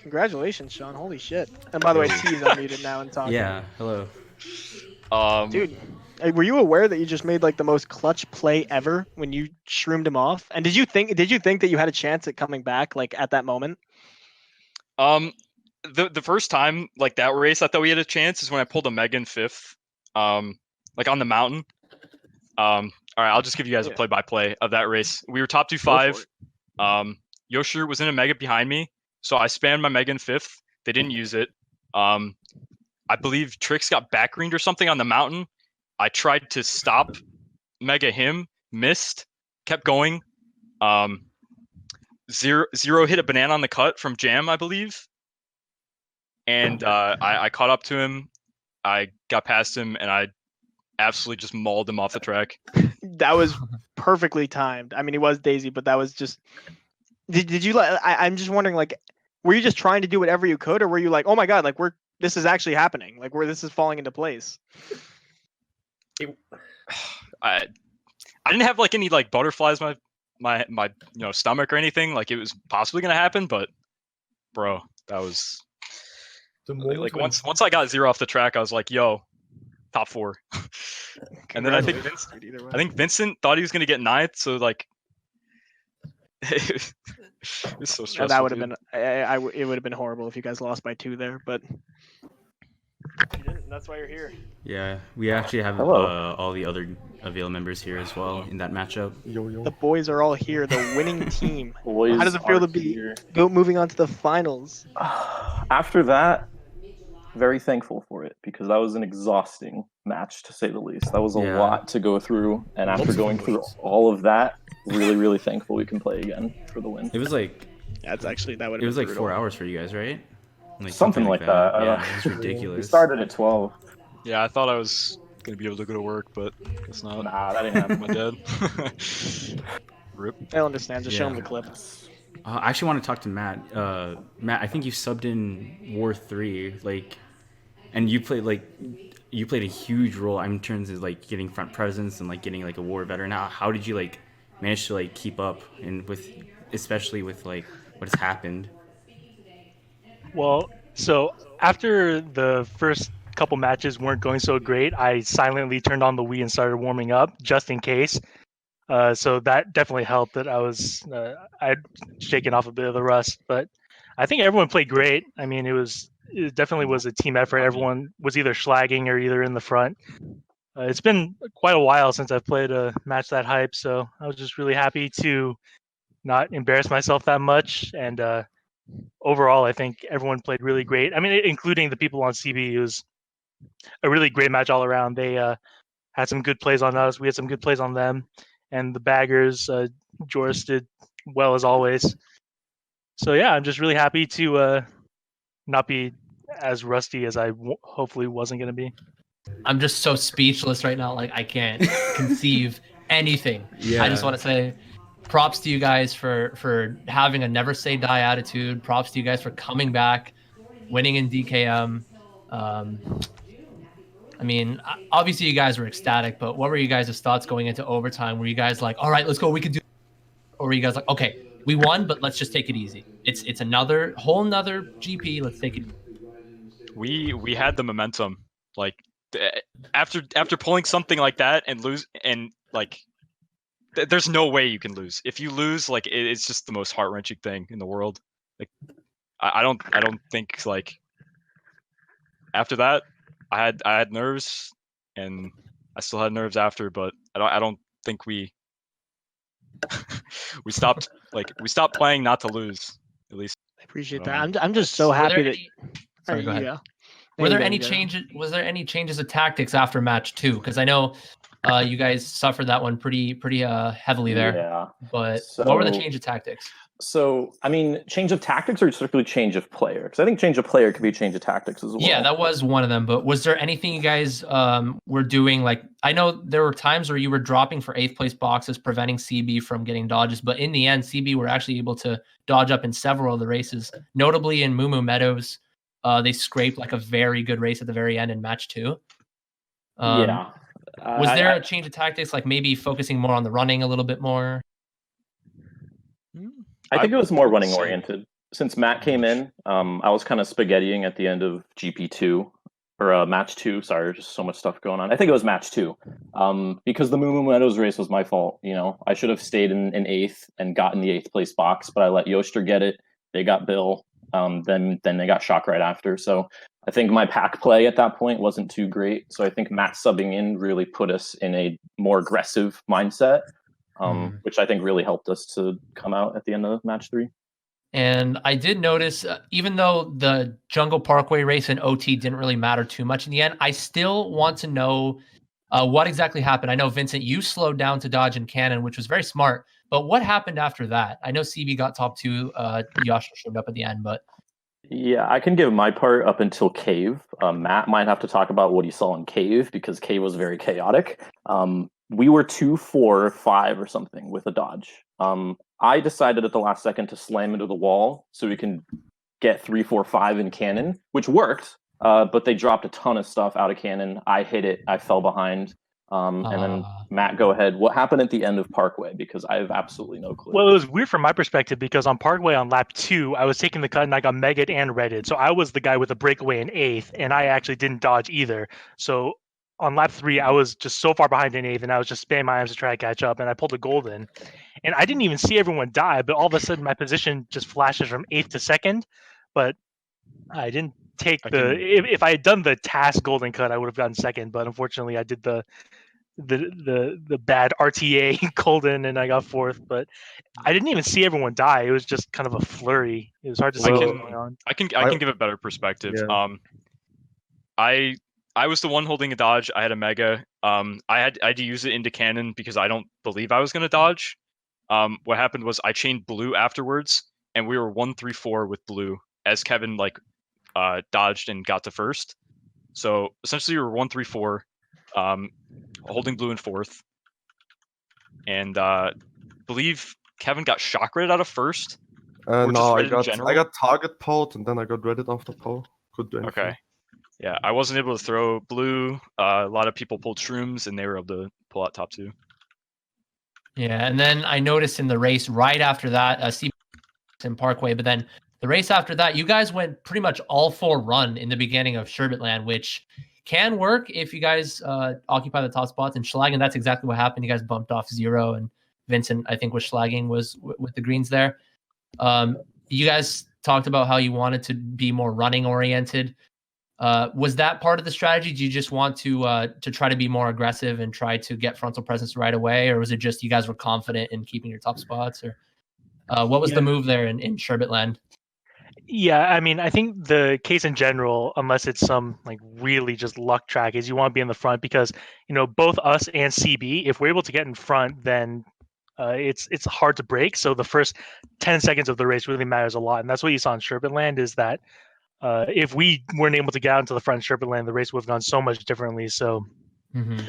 Congratulations, Sean. Holy shit. And by the way, T is unmuted now and talking. Yeah, hello. Dude, were you aware that you just made like the most clutch play ever when you shroomed him off? And did you think that you had a chance at coming back like at that moment? The first time like that race I thought we had a chance is when I pulled a Megan fifth, like on the mountain. All right, I'll just give you guys a play-by-play of that race. We were top 2-5. Yoshir was in a Mega behind me, so I spammed my Megan fifth. They didn't use it. I believe Trix got back greened or something on the mountain. I tried to stop Mega him, missed, kept going. Zero hit a banana on the cut from Jam, I believe. And I caught up to him. I got past him, and I absolutely just mauled him off the track. That was perfectly timed. I mean, he was Daisy, but that was just. Did you like? I'm just wondering, like, were you just trying to do whatever you could, or were you like, oh my god, like this is actually happening, like where this is falling into place? I didn't have like any like butterflies in my stomach or anything. Like it was possibly gonna happen, but bro, that was like once I got zero off the track, I was like, yo, top 4. And then I think Vincent thought he was gonna get 9th, so like it's so stressful. That would have been it would have been horrible if you guys lost by 2 there, but you didn't. That's why you're here. Yeah, we actually have all the other Avail members here as well in that matchup. The boys are all here, the winning team. Boys How does it feel to be moving on to the finals? After that, very thankful for it, because that was an exhausting match, to say the least. That was a lot to go through, and after going through all of that, really, really thankful we can play again for the win. It was like that was like 4 hours for you guys, right? Like something like that. Yeah, it was ridiculous. We started at 12. Yeah, I thought I was gonna be able to go to work, but guess not. Nah, that didn't happen. My dad. Rip. They'll understand. Just show them the clip. I actually want to talk to Matt. Matt, I think you subbed in War 3, like, and you played a huge role in terms of like getting front presence and like getting like a war veteran. How did you like manage to like keep up and especially with like what has happened? Well, so after the first couple matches weren't going so great, I silently turned on the Wii and started warming up just in case. So that definitely helped that I'd shaken off a bit of the rust, but I think everyone played great. I mean, it definitely was a team effort. Everyone was either slagging or either in the front. It's been quite a while since I've played a match that hype, so I was just really happy to not embarrass myself that much. And overall, I think everyone played really great. I mean, including the people on CB. It was a really great match all around. They had some good plays on us. We had some good plays on them. And the baggers, Joris did well as always. So yeah, I'm just really happy to not be as rusty as I hopefully wasn't going to be. I'm just so speechless right now. Like, I can't conceive anything. Yeah. I just want to say props to you guys for having a never say die attitude. Props to you guys for coming back, winning in DKM. I mean, obviously you guys were ecstatic, but what were you guys' thoughts going into overtime? Were you guys like, all right, let's go, we can do it? Or were you guys like, okay, we won, but let's just take it easy. It's another whole nother GP. Let's take it. We had the momentum. Like after pulling something like that and lose, and like there's no way you can lose. If you lose, like it's just the most heart-wrenching thing in the world. Like I don't think like after that I had nerves, and I still had nerves after, but I don't think we stopped playing not to lose, at least. I appreciate that. I'm just so happy that. Sorry, go ahead. Yeah. Was there any changes of tactics after match 2? Because I know you guys suffered that one pretty heavily there. Yeah. But what were the change of tactics? So, I mean, change of tactics or strictly change of player? Because I think change of player could be change of tactics as well. Yeah, that was one of them. But was there anything you guys were doing? Like, I know there were times where you were dropping for 8th place boxes, preventing CB from getting dodges. But in the end, CB were actually able to dodge up in several of the races, notably in Moo Moo Meadows. They scraped like a very good race at the very end in match 2. Yeah. Was there a change of tactics, like maybe focusing more on the running a little bit more? I think it was more running oriented. since Matt came in, I was kind of spaghettiing at the end of GP2 or match 2. Sorry, just so much stuff going on. I think it was match 2, because the Moo Moo Meadows race was my fault. You know, I should have stayed in 8th and gotten the 8th place box, but I let Yoster get it. They got Bill. Then they got Shock right after. So I think my pack play at that point wasn't too great. So I think Matt subbing in really put us in a more aggressive mindset, which I think really helped us to come out at the end of match 3. And I did notice, even though the Jungle Parkway race and OT didn't really matter too much in the end, I still want to know what exactly happened. I know, Vincent, you slowed down to dodge and cannon, which was very smart. But what happened after that? I know CB got top 2. Yasha showed up at the end, but... Yeah, I can give my part up until Cave. Matt might have to talk about what he saw in Cave, because Cave was very chaotic. We were 2, 4, 5 or something with a dodge. I decided at the last second to slam into the wall so we can get 3, 4, 5 in cannon, which worked. But they dropped a ton of stuff out of cannon. I hit it. I fell behind. And then Matt, go ahead. What happened at the end of Parkway? Because I have absolutely no clue. Well, it was weird from my perspective because on Parkway on lap 2, I was taking the cut and I got megged and redded. So I was the guy with the breakaway in 8th, and I actually didn't dodge either. So on lap 3, I was just so far behind in 8th, and I was just spamming my arms to try to catch up, and I pulled a golden. And I didn't even see everyone die, but all of a sudden my position just flashes from 8th to 2nd. But I didn't take if I had done the task golden cut, I would have gotten 2nd. But unfortunately, I did the bad RTA golden and I got 4th, but I didn't even see everyone die. It was just kind of a flurry. It was hard to see what was going on. I can give a better perspective. Yeah. I was the one holding a dodge. I had a mega. I had to use it into cannon because I don't believe I was going to dodge. What happened was I chained blue afterwards, and we were 1-3-4 with blue as Kevin dodged and got to 1st. So essentially we were 1-3-4. Holding blue in 4th, and believe Kevin got shock rated out of 1st. No, I got target pulled and then I got redded after pull. Could do anything. Okay. Yeah, I wasn't able to throw blue. A lot of people pulled shrooms and they were able to pull out top 2. Yeah, and then I noticed in the race right after that, CB in Parkway, but then the race after that, you guys went pretty much all 4 run in the beginning of Sherbetland, which can work if you guys occupy the top spots. And Schlagen, that's exactly what happened. You guys bumped off 0, and Vincent, I think, was Schlagging with the greens there. You guys talked about how you wanted to be more running oriented. Was that part of the strategy? Did you just want to try to be more aggressive and try to get frontal presence right away, or was it just you guys were confident in keeping your top spots? Or what was the move there in Sherbetland? Yeah, I mean, I think the case in general, unless it's some really just luck track, is you want to be in the front because, both us and CB, if we're able to get in front, then it's hard to break. So the first 10 seconds of the race really matters a lot. And that's what you saw in Sherbetland is that if we weren't able to get out into the front of Sherbetland, the race would have gone so much differently. So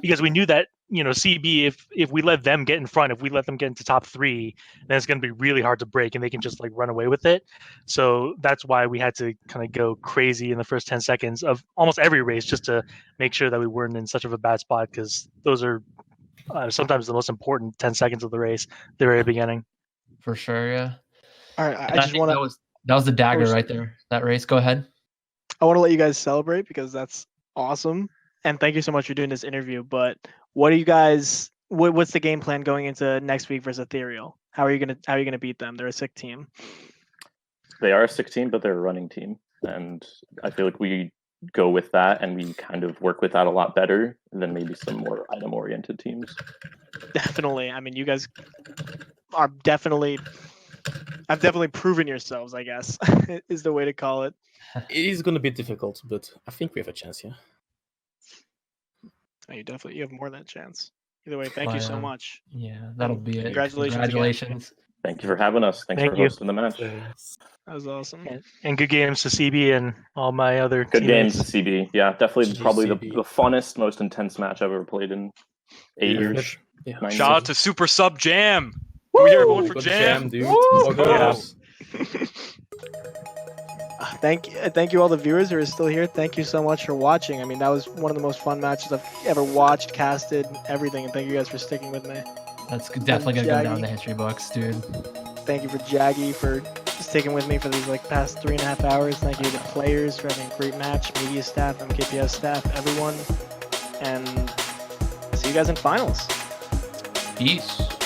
because we knew that, CB, if we let them get in front, if we let them get into top 3, then it's going to be really hard to break and they can just run away with it. So that's why we had to kind of go crazy in the first 10 seconds of almost every race just to make sure that we weren't in such of a bad spot, because those are sometimes the most important 10 seconds of the race, the very beginning. For sure, yeah. All right, I just want to... That was the dagger right there, that race. Go ahead. I want to let you guys celebrate because that's awesome. And thank you so much for doing this interview. But what do you guys? What's the game plan going into next week versus Ethereal? How are you gonna beat them? They're a sick team. They are a sick team, but they're a running team, and I feel like we go with that, and we kind of work with that a lot better than maybe some more item-oriented teams. Definitely. I mean, you guys are definitely proven yourselves, I guess, is the way to call it. It is going to be difficult, but I think we have a chance here. Oh, you have more than a chance. Either way, thank you so much. Yeah, that'll be it. Congratulations. Thank you for having us. Thanks for hosting the match. That was awesome. And good games to CB and all my other good teammates. Games to CB. Yeah, definitely probably the funnest, most intense match I've ever played in 8 years. Yeah. Shout out to Super Sub Jam. We're here going for Jam, dude. Thank you all the viewers who are still here. Thank you so much for watching. I mean, that was one of the most fun matches I've ever watched, casted, everything. And thank you guys for sticking with me. That's definitely going to go down in the history books, dude. Thank you for Jaggy for sticking with me for these like past 3.5 hours. Thank you to the players for having a great match, media staff, MKPS staff, everyone. And see you guys in finals. Peace.